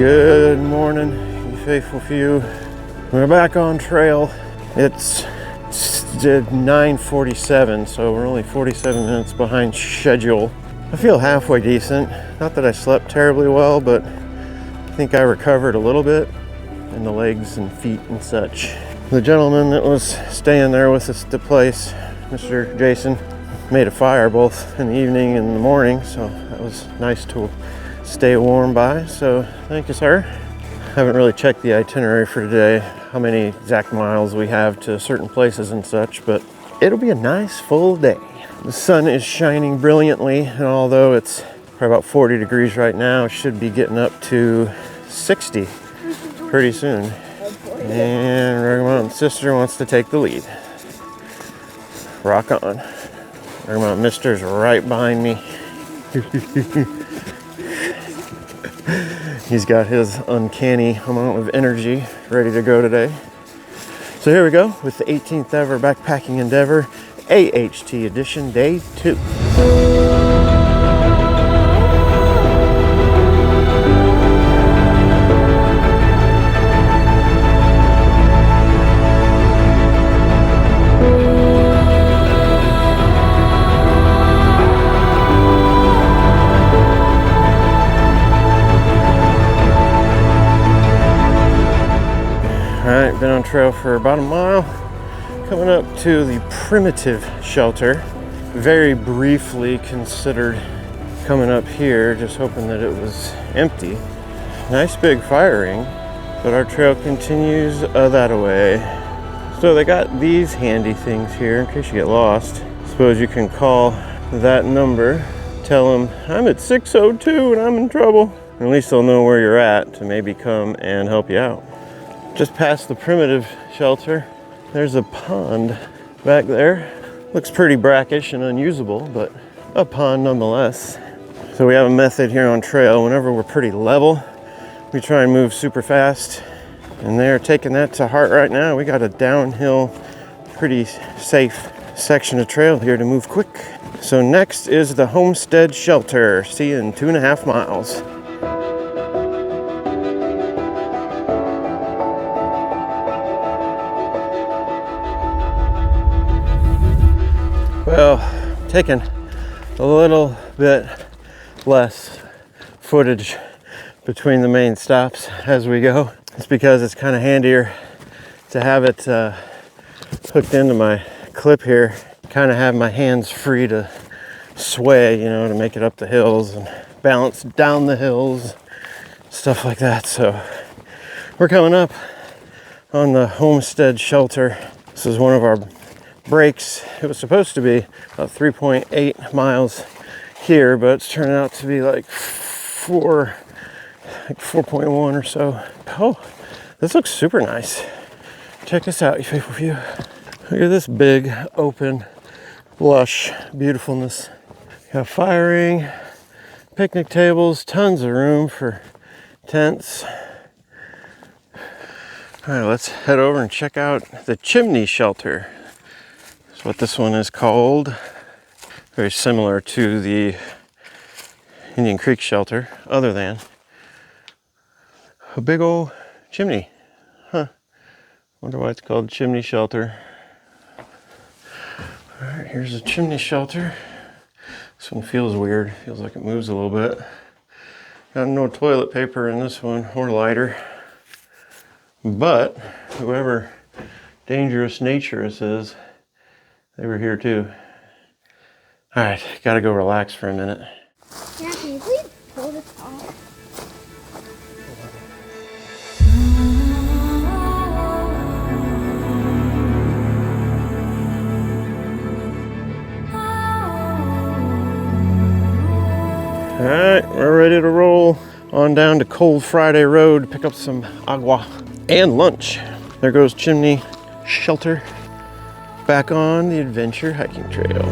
Good morning, you faithful few. We're back on trail. It's 9:47, so we're only 47 minutes behind schedule. I feel halfway decent. Not that I slept terribly well, but I think I recovered a little bit in the legs and feet and such. The gentleman that was staying there with us at the place, Mr. Jason, made a fire both in the evening and in the morning, so that was nice to stay warm by, so thank you, sir. I haven't really checked the itinerary for today, how many exact miles we have to certain places and such, but it'll be a nice full day. The sun is shining brilliantly, and although it's probably about 40 degrees right now, it should be getting up to 60 pretty soon. And Rocky Mountain Sister wants to take the lead. Rock on. Rocky Mountain Mister's right behind me. He's got his uncanny amount of energy ready to go today. So here we go with the 18th ever backpacking endeavor, AHT edition, day 2. Alright, been on trail for about a mile. Coming up to the primitive shelter. Very briefly considered coming up here, just hoping that it was empty. Nice big fire ring, but our trail continues that way. So they got these handy things here in case you get lost. Suppose you can call that number, tell them I'm at 602 and I'm in trouble. At least they'll know where you're at to maybe come and help you out. Just past the primitive shelter, there's a pond back there. Looks pretty brackish and unusable, but a pond nonetheless. So we have a method here on trail. Whenever we're pretty level, we try and move super fast. And they're taking that to heart right now. We got a downhill, pretty safe section of trail here to move quick. So next is the homestead shelter. See you in 2.5 miles. Well, taking a little bit less footage between the main stops as we go. It's because it's kind of handier to have it hooked into my clip here. Kind of have my hands free to sway, you know, to make it up the hills and balance down the hills, stuff like that. So we're coming up on the homestead shelter. This is one of our breaks. It was supposed to be about 3.8 miles here, but it's turning out to be like 4.1 or so. Oh, this looks super nice. Check this out, you faithful few. Look at this big, open, lush beautifulness. Got firing, picnic tables, tons of room for tents. All right, let's head over and check out the chimney shelter. That's what this one is called. Very similar to the Indian Creek shelter, other than a big old chimney. Huh. Wonder why it's called chimney shelter. All right, here's the chimney shelter. This one feels weird. Feels like it moves a little bit. Got no toilet paper in this one, or lighter. But whoever dangerous nature this is, they were here too. All right, gotta go relax for a minute. Yeah, can you please pull this off? All right, we're ready to roll on down to Cold Friday Road to pick up some agua and lunch. There goes chimney shelter. Back on the adventure hiking trail.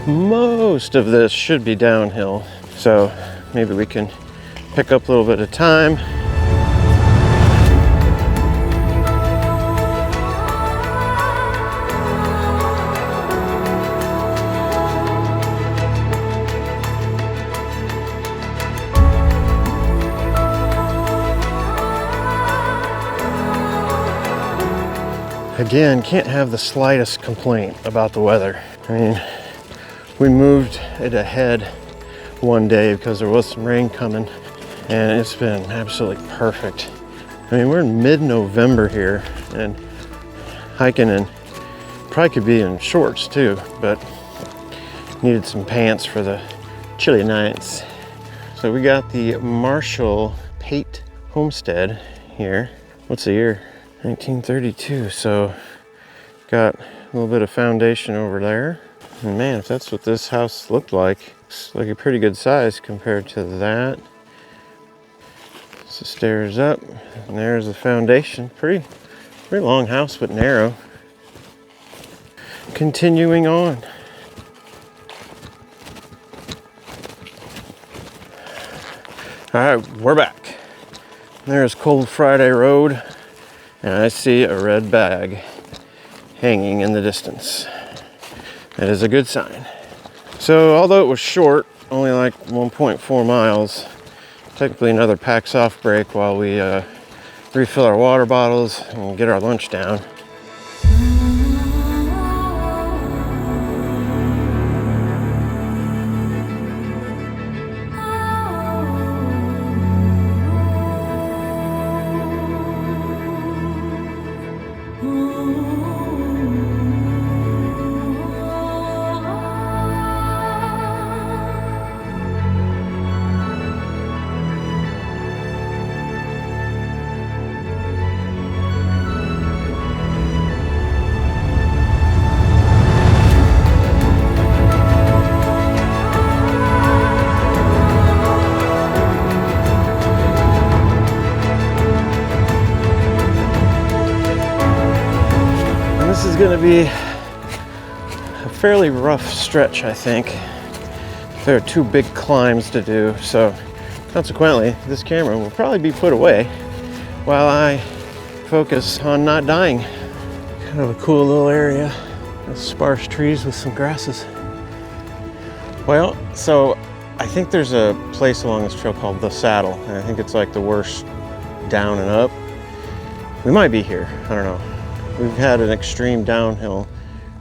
Most of this should be downhill, so maybe we can pick up a little bit of time. Again, can't have the slightest complaint about the weather. I mean, we moved it ahead one day because there was some rain coming, and it's been absolutely perfect. I mean, we're in mid-November here, and hiking, and probably could be in shorts too, but needed some pants for the chilly nights. So we got the Marshall Pate Homestead here. What's the year? 1932. So got a little bit of foundation over there. And man, if that's what this house looked like, it's like a pretty good size compared to that. So stairs up, and there's the foundation. Pretty long house, but narrow. Continuing on. All right, we're back. There's Cold Friday Road, and I see a red bag hanging in the distance. That is a good sign. So although it was short, only like 1.4 miles, technically another packs off break while we refill our water bottles and get our lunch down. This is going to be a fairly rough stretch, I think. There are 2 big climbs to do, so consequently, this camera will probably be put away while I focus on not dying. Kind of a cool little area with sparse trees with some grasses. Well, so I think there's a place along this trail called The Saddle, and I think it's like the worst down and up. We might be here, I don't know. We've had an extreme downhill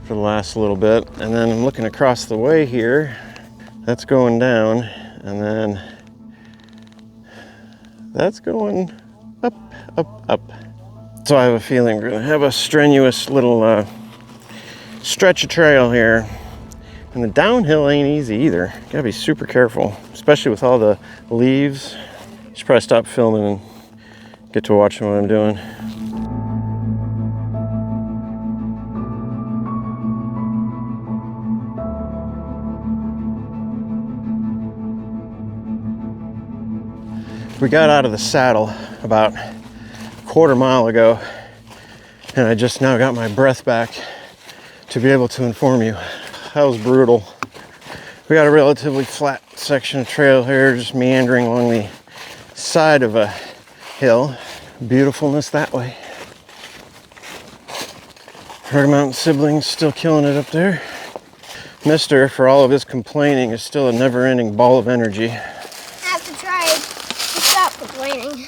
for the last little bit, and then I'm looking across the way here. That's going down, and then that's going up, up, up. So I have a feeling we're gonna have a strenuous little stretch of trail here. And the downhill ain't easy either. Gotta be super careful, especially with all the leaves. Should probably stop filming and get to watching what I'm doing. We got out of the saddle about a quarter mile ago, and I just now got my breath back to be able to inform you. That was brutal. We got a relatively flat section of trail here, just meandering along the side of a hill. Beautifulness that way. Rocky Mountain siblings still killing it up there. Mister, for all of his complaining, is still a never-ending ball of energy. I have to try to stop complaining. You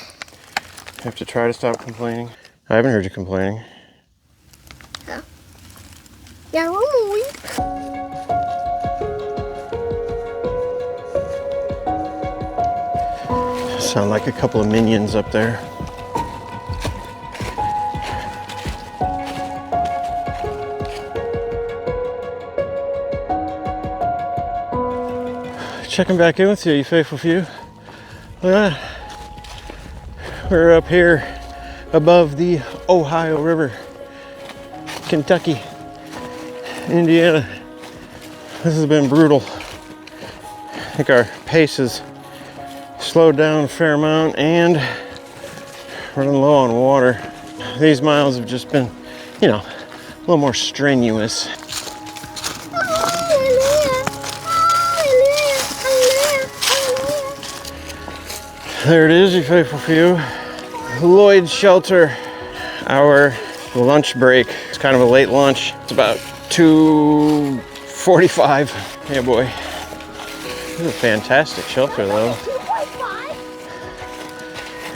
have to try to stop complaining? I haven't heard you complaining. Huh? Yeah, one week. Sound like a couple of minions up there. Checking back in with you, you faithful few. Look at that. We're up here above the Ohio River, Kentucky, Indiana. This has been brutal. I think our pace has slowed down a fair amount and running low on water. These miles have just been, you know, a little more strenuous. There it is, you faithful few. Lloyd Shelter, our lunch break. It's kind of a late lunch. It's about 2:45. Yeah, boy. This is a fantastic shelter, though.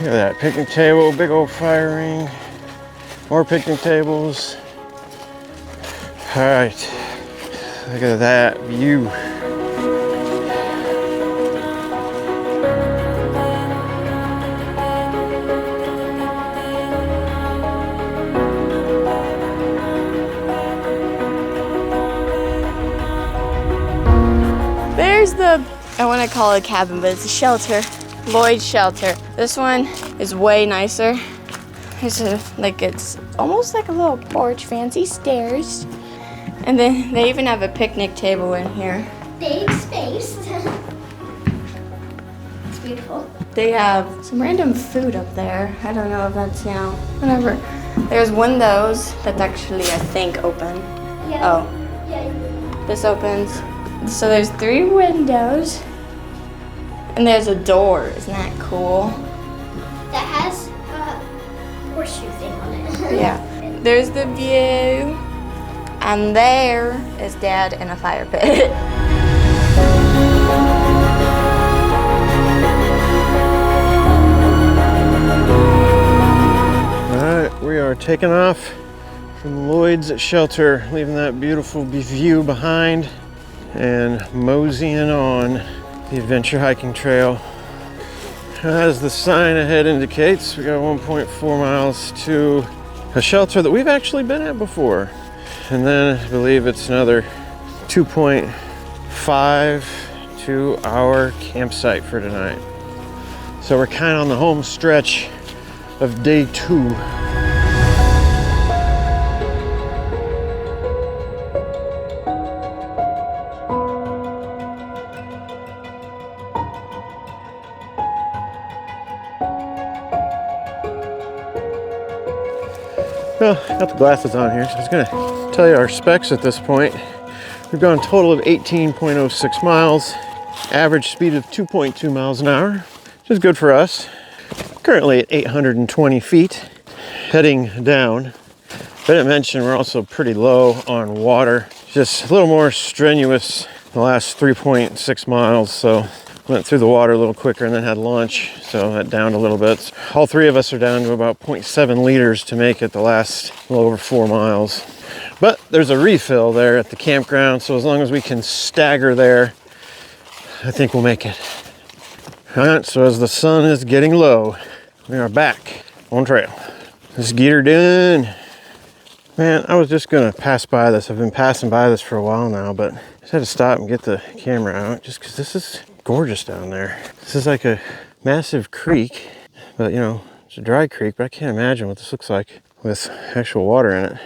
Look at that picnic table, big old fire ring, more picnic tables. All right, look at that view. There's the, I want to call it a cabin, but it's a shelter. Lloyd's shelter. This one is way nicer. There's a, like, it's almost like a little porch, fancy stairs. And then they even have a picnic table in here. Big space. It's beautiful. They have some random food up there. I don't know if that's, you know, whatever. There's windows that's actually, I think, open. Yeah. Oh, Yeah. this opens. So there's 3 windows. And there's a door. Isn't that cool? That has a horseshoe thing on it. Yeah. There's the view. And there is Dad in a fire pit. Alright, we are taking off from Lloyd's shelter, leaving that beautiful view behind and moseying on the adventure hiking trail. As the sign ahead indicates, we got 1.4 miles to a shelter that we've actually been at before. And then I believe it's another 2.5 to our campsite for tonight. So we're kind of on the home stretch of day 2. Well, got the glasses on here, so I was gonna tell you our specs at this point. We've gone a total of 18.06 miles, average speed of 2.2 miles an hour, which is good for us. Currently at 820 feet, heading down. I didn't mention we're also pretty low on water, just a little more strenuous the last 3.6 miles, so went through the water a little quicker and then had lunch, so that downed a little bit. All 3 of us are down to about 0.7 liters to make it the last little over 4 miles. But there's a refill there at the campground, so as long as we can stagger there, I think we'll make it. All right, so as the sun is getting low, we are back on trail. Let's get her done. Man, I was just gonna pass by this. I've been passing by this for a while now, but I just had to stop and get the camera out just because this is gorgeous down there. This is like a massive creek, but you know, it's a dry creek, but I can't imagine what this looks like with actual water in it.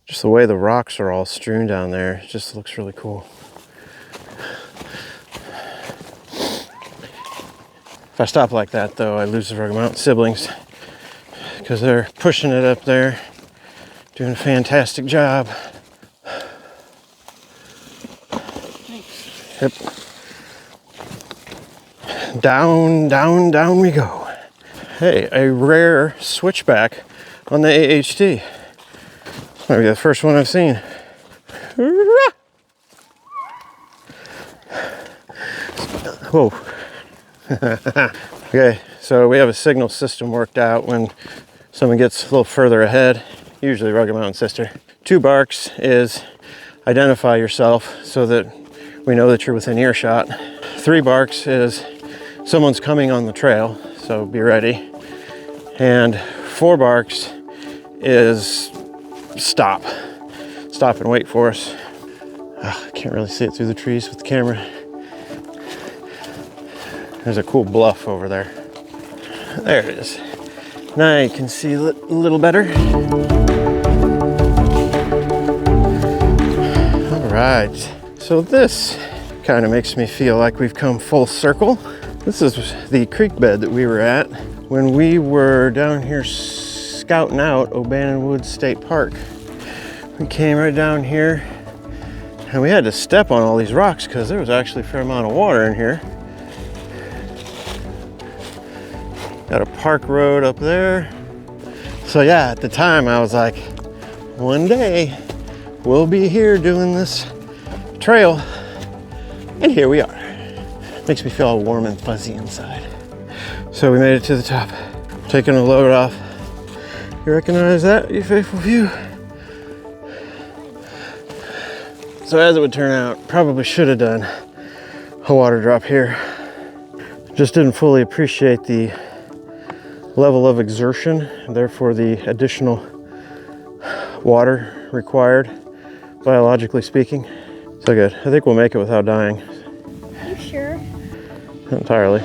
Just the way the rocks are all strewn down there, it just looks really cool. If I stop like that though, I lose the Rocky Mountain siblings because they're pushing it up there, doing a fantastic job. Yep. Down, down, down we go. Hey, a rare switchback on the AHT. Might be the first one I've seen. Whoa. Okay, so we have a signal system worked out when someone gets a little further ahead, usually Rugged Mountain Sister. 2 barks is identify yourself so that we know that you're within earshot. 3 barks is someone's coming on the trail, so be ready. And 4 barks is stop. Stop and wait for us. I can't really see it through the trees with the camera. There's a cool bluff over there. There it is. Now you can see a little better. All right, so this kind of makes me feel like we've come full circle. This is the creek bed that we were at when we were down here scouting out O'Bannon Woods State Park. We came right down here and we had to step on all these rocks because there was actually a fair amount of water in here. Got a park road up there. So yeah, at the time I was like, one day we'll be here doing this trail. And here we are. Makes me feel all warm and fuzzy inside. So we made it to the top. Taking a load off. You recognize that, you faithful few? So as it would turn out, probably should have done a water drop here. Just didn't fully appreciate the level of exertion, and therefore the additional water required, biologically speaking. So good. I think we'll make it without dying. You sure? Not entirely.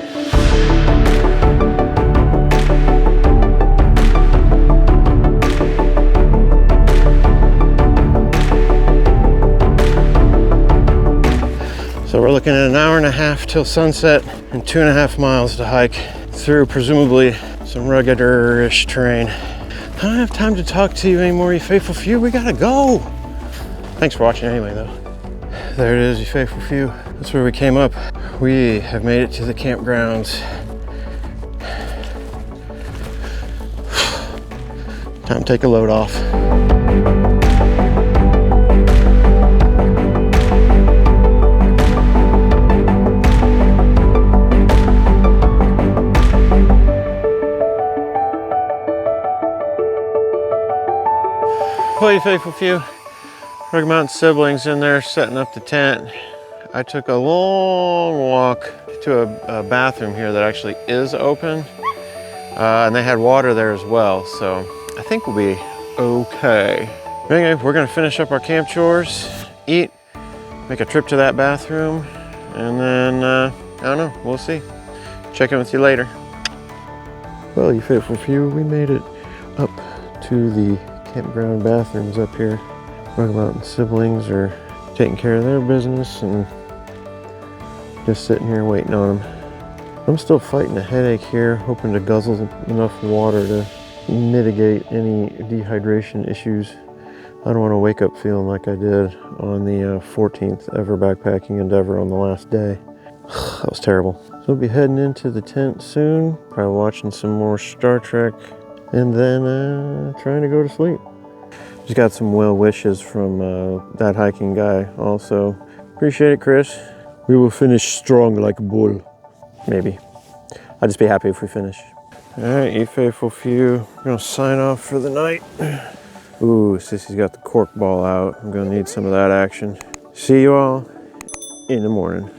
So we're looking at an hour and a half till sunset and 2.5 miles to hike through presumably some rugged-ish terrain. I don't have time to talk to you anymore, you faithful few. We gotta go. Thanks for watching anyway, though. There it is, you faithful few. That's where we came up. We have made it to the campgrounds. Time to take a load off. Well, you faithful few, Rocky Mountain siblings in there setting up the tent. I took a long walk to a bathroom here that actually is open, and they had water there as well, so I think we'll be okay. Anyway, we're gonna finish up our camp chores, eat, make a trip to that bathroom, and then, I don't know, we'll see. Check in with you later. Well, you faithful few, we made it up to the campground bathrooms up here. Rocky Mountain siblings are taking care of their business and just sitting here waiting on them. I'm still fighting a headache here, hoping to guzzle enough water to mitigate any dehydration issues. I don't want to wake up feeling like I did on the 14th ever backpacking endeavor on the last day. That was terrible. So we'll be heading into the tent soon, probably watching some more Star Trek, and then trying to go to sleep. Just got some well wishes from that hiking guy also. Appreciate it, Chris. We will finish strong like a bull. Maybe. I'll just be happy if we finish. All right, you faithful few. We're gonna sign off for the night. Ooh, Sissy's got the cork ball out. I'm gonna need some of that action. See you all in the morning.